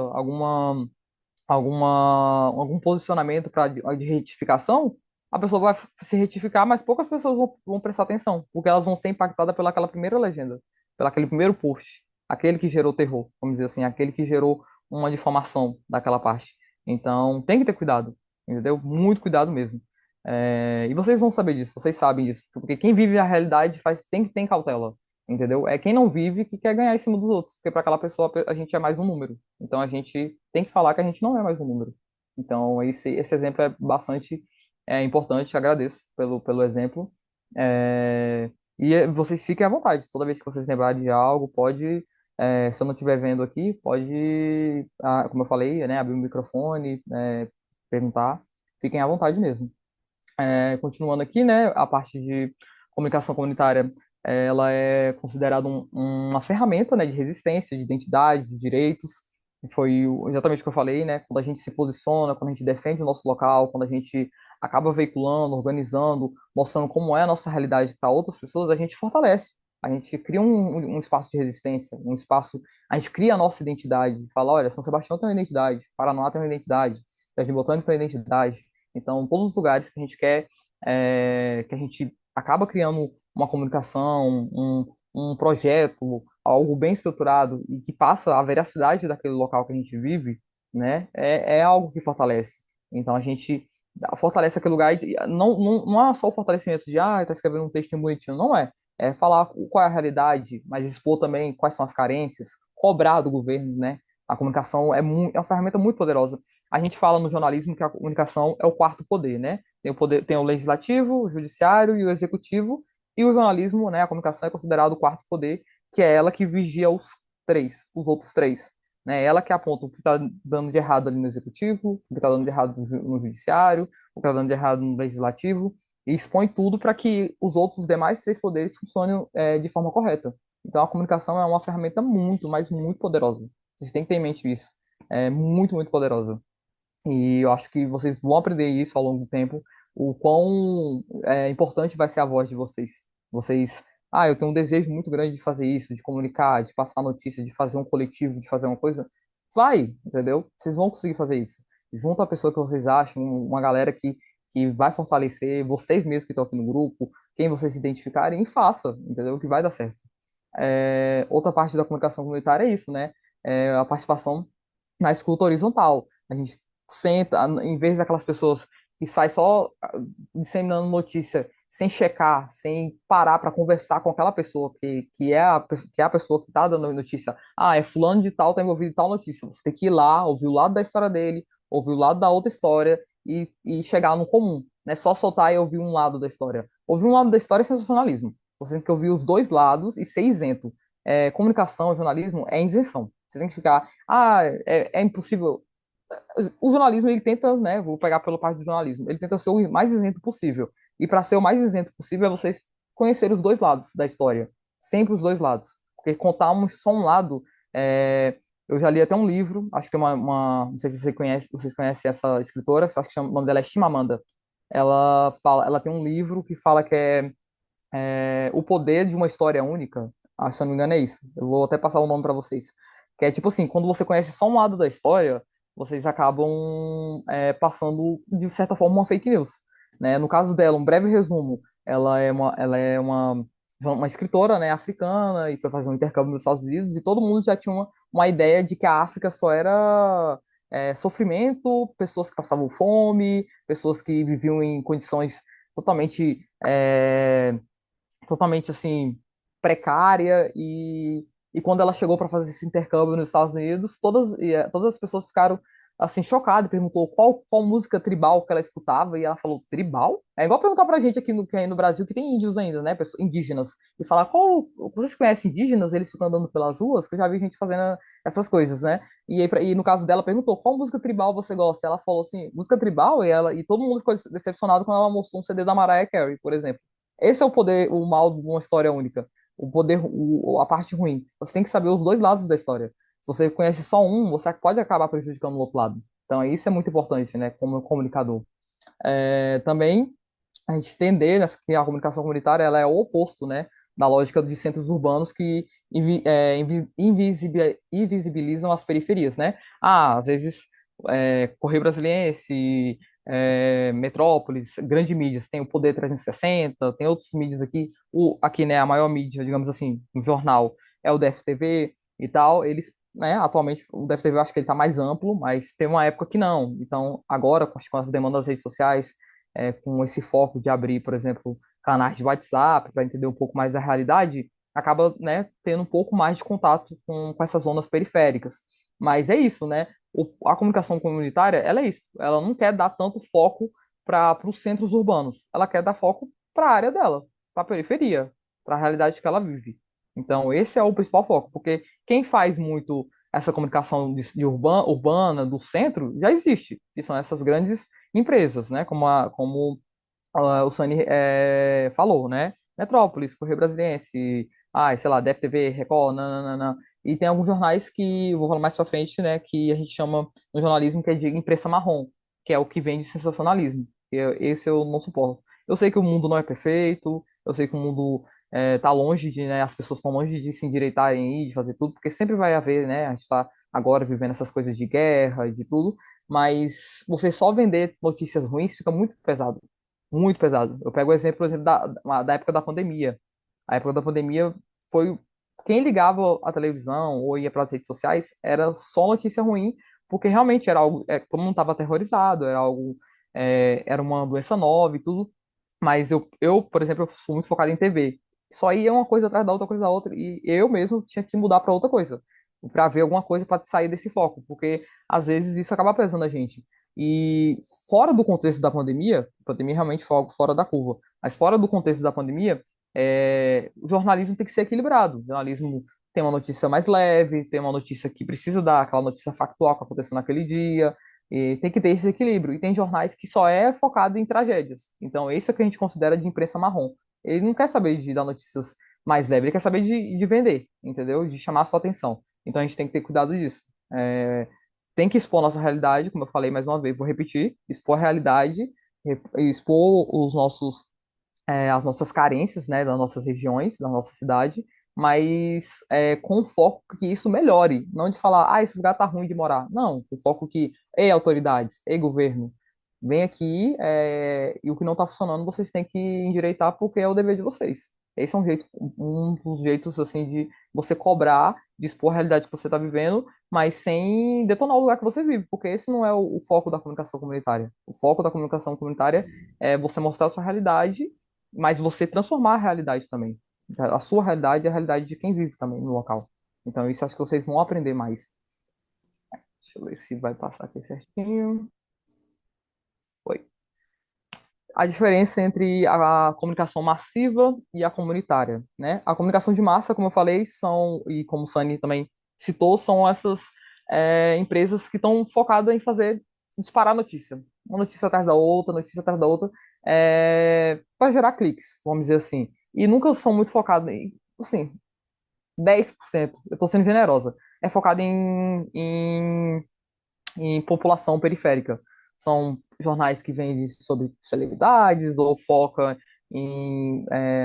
algum posicionamento de retificação, a pessoa vai se retificar, mas poucas pessoas vão prestar atenção, porque elas vão ser impactadas pelaquela primeira legenda, pelaquele primeiro post, aquele que gerou terror, vamos dizer assim, aquele que gerou uma difamação daquela parte. Então, tem que ter cuidado, entendeu? Muito cuidado mesmo. E vocês vão saber disso, vocês sabem disso, porque quem vive a realidade tem que ter cautela, entendeu? É quem não vive que quer ganhar em cima dos outros, porque para aquela pessoa a gente é mais um número. Então a gente tem que falar que a gente não é mais um número. Então esse exemplo é bastante importante, agradeço pelo exemplo. É, vocês fiquem à vontade, toda vez que vocês lembrarem de algo, pode, se eu não estiver vendo aqui, pode, como eu falei, né, abrir o microfone, perguntar, fiquem à vontade mesmo. Continuando aqui, né, a parte de comunicação comunitária, ela é considerada uma ferramenta, né, de resistência, de identidade, de direitos. Foi exatamente o que eu falei, né, quando a gente se posiciona, quando a gente defende o nosso local, quando a gente acaba veiculando, organizando, mostrando como é a nossa realidade para outras pessoas, a gente fortalece. A gente cria um espaço de resistência, um espaço, a gente cria a nossa identidade, fala, olha, São Sebastião tem uma identidade, Paraná tem uma identidade, Jardim Botânico tem uma identidade. Então, todos os lugares que a gente quer, que a gente acaba criando uma comunicação, um projeto, algo bem estruturado e que passa a veracidade daquele local que a gente vive, né, é algo que fortalece. Então, a gente fortalece aquele lugar e não é só o fortalecimento de, tá escrevendo um texto bonitinho, não é. É falar qual é a realidade, mas expor também quais são as carências, cobrar do governo, né? A comunicação é uma ferramenta muito poderosa. A gente fala no jornalismo que a comunicação é o quarto poder, né? Tem o legislativo, o judiciário e o executivo, e o jornalismo, né, a comunicação é considerado o quarto poder, que é ela que vigia os outros três, né? Ela que aponta o que está dando de errado ali no executivo, o que está dando de errado no judiciário, o que está dando de errado no legislativo, e expõe tudo para que os outros demais três poderes funcionem de forma correta. Então a comunicação é uma ferramenta muito, mas muito poderosa. Vocês têm que ter em mente isso. É muito, muito poderosa. E eu acho que vocês vão aprender isso ao longo do tempo, o quão importante vai ser a voz de vocês. Vocês, eu tenho um desejo muito grande de fazer isso, de comunicar, de passar notícia, de fazer um coletivo, de fazer uma coisa. Vai, entendeu? Vocês vão conseguir fazer isso. Junto a pessoa que vocês acham, uma galera que vai fortalecer, vocês mesmos que estão aqui no grupo, quem vocês se identificarem, e faça, entendeu? Que vai dar certo. Outra parte da comunicação comunitária é isso, né? A participação na escuta horizontal. A gente senta, em vez daquelas pessoas que saem só disseminando notícia sem checar, sem parar para conversar com aquela pessoa que é a pessoa que está dando a notícia. É fulano de tal, está envolvido em tal notícia. Você tem que ir lá, ouvir o lado da história dele, ouvir o lado da outra história e chegar no comum. Não é só soltar e ouvir um lado da história. Ouvir um lado da história é sensacionalismo. Você tem que ouvir os dois lados e ser isento. Comunicação, jornalismo é isenção. Você tem que ficar, é impossível. O jornalismo, ele tenta, né, vou pegar pela parte do jornalismo, ele tenta ser o mais isento possível. E para ser o mais isento possível é vocês conhecerem os dois lados da história. Sempre os dois lados. Porque contar só um lado, eu já li até um livro, acho que tem não sei se vocês conhecem essa escritora, acho que o nome dela é Chimamanda. Ela tem um livro que fala que O Poder de uma História Única. Se eu não me engano é isso. Eu vou até passar o nome para vocês. Que é tipo assim, quando você conhece só um lado da história, vocês acabam passando, de certa forma, uma fake news. Né? No caso dela, um breve resumo, ela é uma escritora, né, africana e foi fazer um intercâmbio nos Estados Unidos e todo mundo já tinha uma ideia de que a África só era sofrimento, pessoas que passavam fome, pessoas que viviam em condições totalmente, totalmente assim, precária, e quando ela chegou para fazer esse intercâmbio nos Estados Unidos, todas as pessoas ficaram assim chocadas, perguntou qual música tribal que ela escutava, e ela falou, tribal? É igual perguntar pra gente aqui no Brasil, que tem índios ainda, né, indígenas, e falar, vocês conhecem indígenas? Eles ficam andando pelas ruas, que eu já vi gente fazendo essas coisas, né? E no caso dela, perguntou, qual música tribal você gosta? Ela falou assim, música tribal? E todo mundo ficou decepcionado quando ela mostrou um CD da Mariah Carey, por exemplo. Esse é o poder, o mal de uma história única. O poder, a parte ruim. Você tem que saber os dois lados da história. Se você conhece só um, você pode acabar prejudicando o outro lado. Então, isso é muito importante, né, como comunicador. Também, a gente entender, né, que a comunicação comunitária ela é o oposto, né, da lógica de centros urbanos que invisibilizam as periferias, né? Às vezes, Correio Brasiliense, Metrópolis, grandes mídias, tem o Poder 360, tem outros mídias aqui, aqui, né, a maior mídia, digamos assim, um jornal, é o DFTV e tal, eles, né, atualmente o DFTV eu acho que ele está mais amplo, mas tem uma época que não. Então, agora, com as demandas das redes sociais, com esse foco de abrir, por exemplo, canais de WhatsApp para entender um pouco mais da realidade, acaba, né, tendo um pouco mais de contato com essas zonas periféricas. Mas é isso, né? A comunicação comunitária, ela é isso. Ela não quer dar tanto foco para os centros urbanos. Ela quer dar foco para a área dela, para a periferia, para a realidade que ela vive. Então, esse é o principal foco, porque quem faz muito essa comunicação urbana do centro já existe, que são essas grandes empresas, né? O Sani falou, né? Metrópolis, Correio Brasiliense, sei lá, DFTV, Record, nananana. E tem alguns jornais que, eu vou falar mais pra frente, né? Que a gente chama no jornalismo que é de imprensa marrom, que é o que vem de sensacionalismo. Esse eu não suporto. Eu sei que o mundo não é perfeito, eu sei que o mundo tá longe de, né? As pessoas estão longe de se endireitarem e de fazer tudo, porque sempre vai haver, né? A gente tá agora vivendo essas coisas de guerra e de tudo, mas você só vender notícias ruins fica muito pesado. Muito pesado. Eu pego o exemplo, por exemplo, da época da pandemia. A época da pandemia foi. Quem ligava a televisão ou ia para as redes sociais era só notícia ruim, porque realmente era algo. Todo mundo estava aterrorizado, era algo. Era uma doença nova e tudo. Mas por exemplo, eu sou muito focado em TV. Só ia uma coisa atrás da outra, e eu mesmo tinha que mudar para outra coisa, para ver alguma coisa para sair desse foco, porque às vezes isso acaba pesando a gente. E fora do contexto da pandemia, a pandemia realmente foi algo fora da curva, mas fora do contexto da pandemia, o jornalismo tem que ser equilibrado. O jornalismo tem uma notícia mais leve, tem uma notícia que precisa dar aquela notícia factual que aconteceu naquele dia, e tem que ter esse equilíbrio. E tem jornais que só é focado em tragédias. Então, esse é o que a gente considera de imprensa marrom. Ele não quer saber de dar notícias mais leves, ele quer saber de vender, entendeu? De chamar a sua atenção. Então, a gente tem que ter cuidado disso. Tem que expor nossa realidade, como eu falei mais uma vez, vou repetir, expor a realidade, expor as nossas carências, né, das nossas regiões, da nossa cidade, mas com foco que isso melhore, não de falar, esse lugar tá ruim de morar. Não, com foco que, ei, autoridades, ei, governo, vem aqui, e o que não tá funcionando vocês têm que endireitar porque é o dever de vocês. Esse é um dos jeitos, assim, de você cobrar, de expor a realidade que você está vivendo, mas sem detonar o lugar que você vive, porque esse não é o foco da comunicação comunitária. O foco da comunicação comunitária é você mostrar a sua realidade, mas você transformar a realidade também. A sua realidade é a realidade de quem vive também no local. Então, isso acho que vocês vão aprender mais. Deixa eu ver se vai passar aqui certinho. Foi. A diferença entre a comunicação massiva e a comunitária, né? A comunicação de massa, como eu falei, e como o Sani também citou, são essas empresas que estão focadas em fazer disparar notícia. Uma notícia atrás da outra, para gerar cliques, vamos dizer assim. E nunca são muito focadas em, assim, 10%, eu estou sendo generosa, é focado em população periférica. São jornais que vendem sobre celebridades ou foca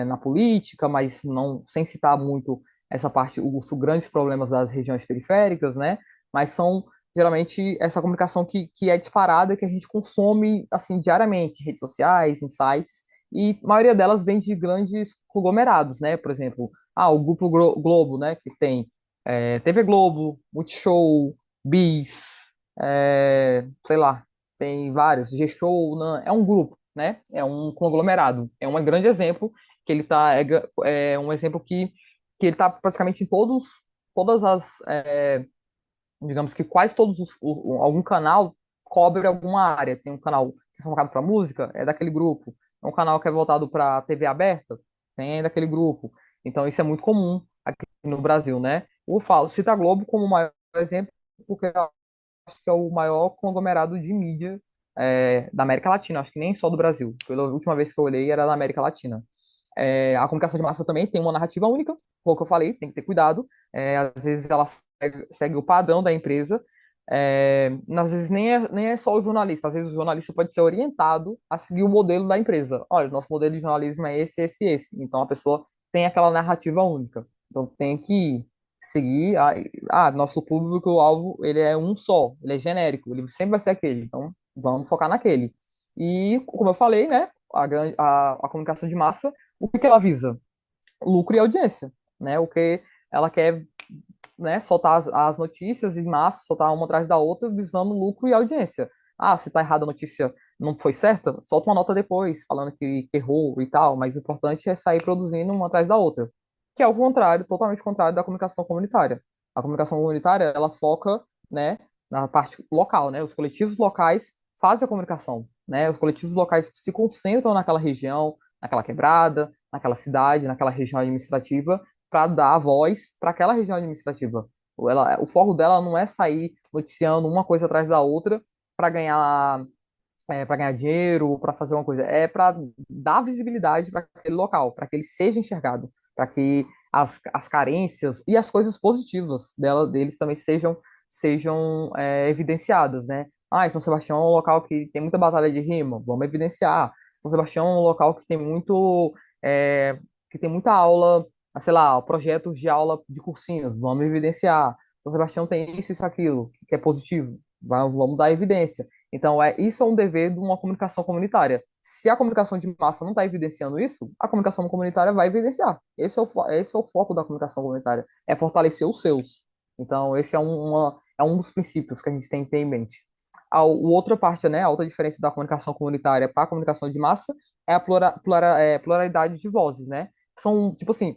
na política, mas não sem citar muito essa parte, os grandes problemas das regiões periféricas, né? Mas são geralmente essa comunicação que é disparada, que a gente consome assim diariamente, em redes sociais, em sites, e a maioria delas vem de grandes conglomerados, né? Por exemplo, o Grupo Globo, né? Que tem TV Globo, Multishow, Bis, sei lá, tem vários, G-Show, é um grupo, né? É um conglomerado. É um grande exemplo que ele tá, é um exemplo que ele tá praticamente em todas as, digamos que quase todos algum canal cobre alguma área. Tem um canal que é focado para música, é daquele grupo. É um canal que é voltado para TV aberta, tem daquele grupo. Então isso é muito comum aqui no Brasil, né? Eu falo, cita a Globo como o maior exemplo, porque eu acho que é o maior conglomerado de mídia da América Latina, acho que nem só do Brasil. Pela última vez que eu olhei era da América Latina. A comunicação de massa também tem uma narrativa única, como que eu falei, tem que ter cuidado. Às vezes ela segue o padrão da empresa. Às vezes nem é só o jornalista, às vezes o jornalista pode ser orientado a seguir o modelo da empresa. Olha, nosso modelo de jornalismo é esse, esse, esse. Então a pessoa tem aquela narrativa única. Então tem que seguir. Nosso público-alvo ele é um só, ele é genérico, ele sempre vai ser aquele. Então vamos focar naquele. E, como eu falei, né, a comunicação de massa, o que ela visa? Lucro e audiência, né? O que ela quer, né, soltar as notícias em massa, soltar uma atrás da outra, visando lucro e audiência. Se tá errada a notícia, não foi certa, solta uma nota depois, falando que errou e tal, mas o importante é sair produzindo uma atrás da outra, que é o contrário, totalmente contrário da comunicação comunitária. A comunicação comunitária, ela foca, né, na parte local, né? Os coletivos locais fazem a comunicação, né? Os coletivos locais se concentram naquela região, naquela quebrada, naquela cidade, naquela região administrativa, para dar voz para aquela região administrativa. O foco dela não é sair noticiando uma coisa atrás da outra para ganhar para ganhar dinheiro, para fazer uma coisa, é para dar visibilidade para aquele local, para que ele seja enxergado, para que as carências e as coisas positivas deles também sejam evidenciadas, né? São Sebastião é um local que tem muita batalha de rima, vamos evidenciar. São Sebastião é um local é, que tem muita aula, sei lá, projetos de aula de cursinhos, vamos evidenciar. São Sebastião tem isso, aquilo, que é positivo, vamos dar evidência. Então, isso é um dever de uma comunicação comunitária. Se a comunicação de massa não está evidenciando isso, a comunicação comunitária vai evidenciar. Esse é o foco da comunicação comunitária, é fortalecer os seus. Então, esse é um dos princípios que a gente tem que ter em mente. A outra parte, né, a outra diferença da comunicação comunitária para a comunicação de massa é a pluralidade de vozes, né? São, tipo assim,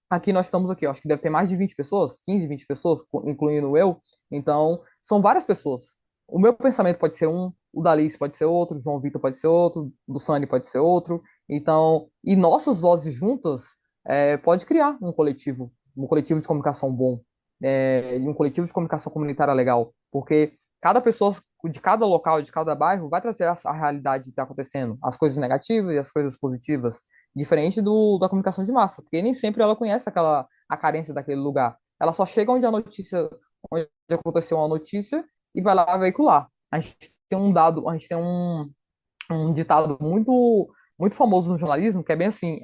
aqui nós estamos aqui, eu acho que deve ter mais de 20 pessoas, 15, 20 pessoas, incluindo eu. Então, são várias pessoas. O meu pensamento pode ser um, o da Alice pode ser outro, o João Vitor pode ser outro, do Sani pode ser outro. Então, e nossas vozes juntas pode criar um coletivo de comunicação bom, e um coletivo de comunicação comunitária legal, porque cada pessoa de cada local, de cada bairro, vai trazer a realidade que está acontecendo, as coisas negativas e as coisas positivas, diferente da comunicação de massa, porque nem sempre ela conhece a carência daquele lugar. Ela só chega onde aconteceu uma notícia e vai lá veicular. A gente tem um ditado muito famoso no jornalismo, que é bem assim,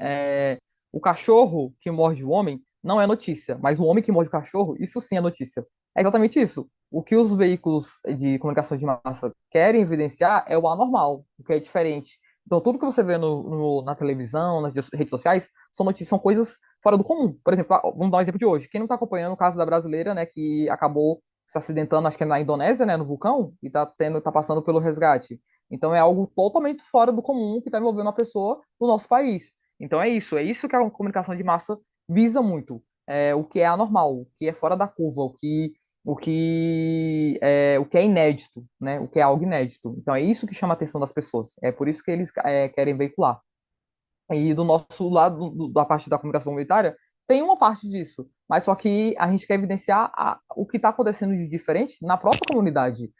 o cachorro que morde o homem não é notícia, mas o homem que morde o cachorro, isso sim é notícia. É exatamente isso. O que os veículos de comunicação de massa querem evidenciar é o anormal, o que é diferente. Então, tudo que você vê na televisão, nas redes sociais, são notícias, são coisas fora do comum. Por exemplo, vamos dar um exemplo de hoje. Quem não está acompanhando o caso da brasileira, né, que acabou se acidentando, acho que é na Indonésia, né, no vulcão, e tá passando pelo resgate. Então é algo totalmente fora do comum que está envolvendo uma pessoa do nosso país. Então é isso que a comunicação de massa visa muito. O que é anormal, o que é fora da curva, o que é inédito, né? O que é algo inédito. Então é isso que chama a atenção das pessoas. É por isso que eles querem veicular. E do nosso lado, da parte da comunicação comunitária, tem uma parte disso, mas só que a gente quer evidenciar o que está acontecendo de diferente na própria comunidade,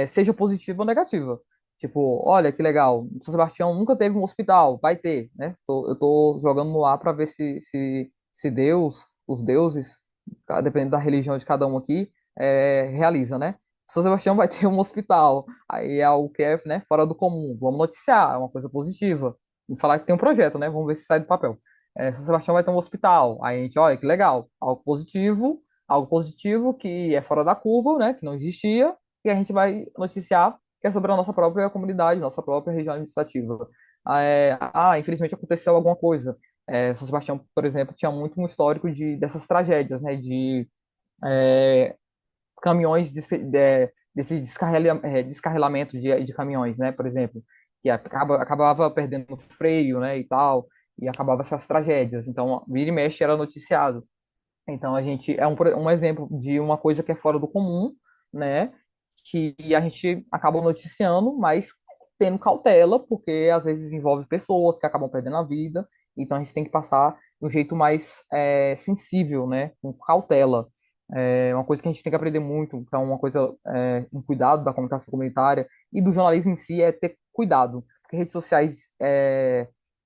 seja positiva ou negativa. Tipo, olha que legal, São Sebastião nunca teve um hospital, vai ter, né? Eu tô jogando no ar para ver se Deus, os deuses, dependendo da religião de cada um aqui, realiza, né? São Sebastião vai ter um hospital, aí é algo que é, né, fora do comum. Vamos noticiar, é uma coisa positiva. E falar que tem um projeto, né? Vamos ver se sai do papel. São Sebastião vai ter um hospital. Aí a gente, olha que legal, algo positivo que é fora da curva, né? Que não existia, e a gente vai noticiar que é sobre a nossa própria comunidade, nossa própria região administrativa. Infelizmente aconteceu alguma coisa. São Sebastião, por exemplo, tinha muito um histórico dessas tragédias, né? De caminhões desse descarrilamento de caminhões, né, por exemplo, que acabava perdendo o freio, né, e tal, e acabava essas tragédias. Então, vira e mexe era noticiado. Então, a gente é um exemplo de uma coisa que é fora do comum, né, que a gente acaba noticiando, mas tendo cautela, porque às vezes envolve pessoas que acabam perdendo a vida, então a gente tem que passar de um jeito mais sensível, né, com cautela. É uma coisa que a gente tem que aprender muito, que é uma coisa, um cuidado da comunicação comunitária e do jornalismo em si, é ter cuidado, porque redes sociais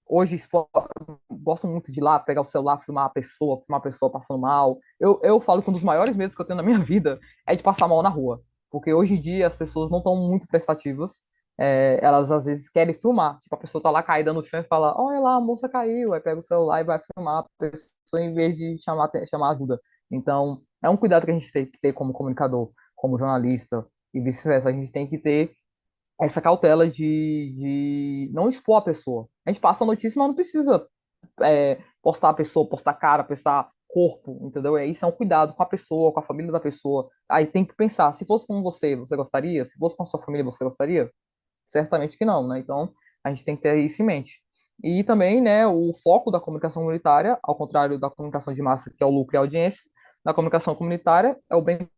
hoje gostam muito de ir lá, pegar o celular, filmar a pessoa passando mal. Eu falo que um dos maiores medos que eu tenho na minha vida é de passar mal na rua. Porque hoje em dia as pessoas não estão muito prestativas. Elas às vezes querem filmar. Tipo, a pessoa tá lá caída no chão e fala: Olha lá, a moça caiu. Aí pega o celular e vai filmar a pessoa em vez de chamar ajuda. Então, é um cuidado que a gente tem que ter como comunicador, como jornalista e vice-versa. A gente tem que ter essa cautela de não expor a pessoa. A gente passa a notícia, mas não precisa postar a pessoa, postar cara, postar corpo, entendeu? Isso é um cuidado com a pessoa, com a família da pessoa. Aí tem que pensar, se fosse com você, você gostaria? Se fosse com a sua família, você gostaria? Certamente que não, né? Então, a gente tem que ter isso em mente. E também, né, o foco da comunicação comunitária, ao contrário da comunicação de massa, que é o lucro e a audiência, na comunicação comunitária é o bem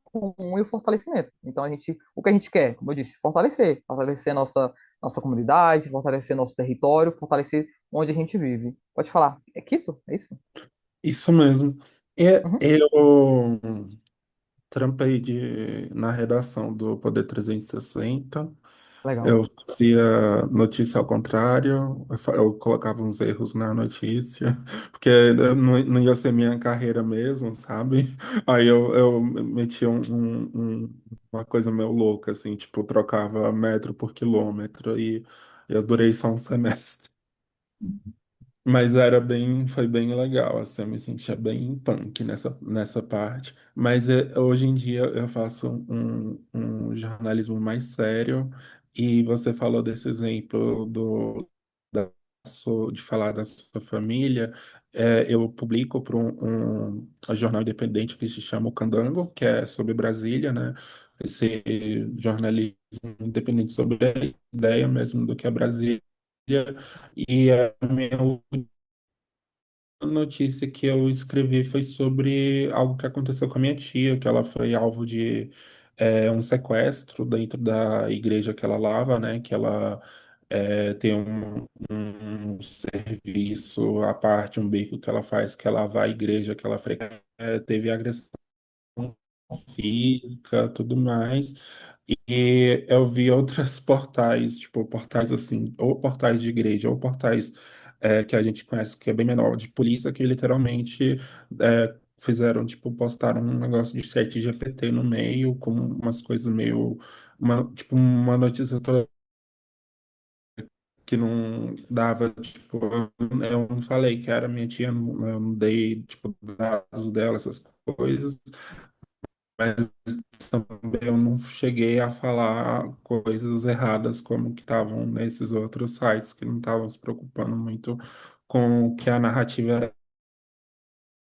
comum e o fortalecimento. Então, o que a gente quer, como eu disse, fortalecer nossa comunidade, fortalecer nosso território, fortalecer onde a gente vive. Pode falar, é Quito? É isso? Isso mesmo. E Uhum. eu trampei na redação do Poder 360. Legal. Eu fazia notícia ao contrário, eu colocava uns erros na notícia, porque não ia ser minha carreira mesmo, sabe? Aí eu metia uma coisa meio louca, assim, tipo, trocava metro por quilômetro, e eu durei só um semestre. Mas foi bem legal, assim, eu me sentia bem punk nessa parte. Mas hoje em dia eu faço um jornalismo mais sério, e você falou desse exemplo de falar da sua família. Eu publico para um jornal independente que se chama O Candango, que é sobre Brasília, né? Esse jornalismo independente sobre a ideia mesmo do que é Brasília. E a minha notícia que eu escrevi foi sobre algo que aconteceu com a minha tia, que ela foi alvo de um sequestro dentro da igreja que ela lava, né? Que ela tem um serviço à parte, um bico que ela faz, que ela vai à igreja que ela frequenta, teve agressão física, tudo mais. E eu vi outros portais, tipo, portais assim, ou portais de igreja, ou portais que a gente conhece que é bem menor, de polícia, que literalmente fizeram, tipo, postaram um negócio de chat GPT no meio, com umas coisas meio, tipo, uma notícia toda que não dava, tipo, eu não falei que era minha tia, eu não dei, tipo, dados dela, essas coisas. Mas também eu não cheguei a falar coisas erradas como que estavam nesses outros sites que não estavam se preocupando muito com o que a narrativa era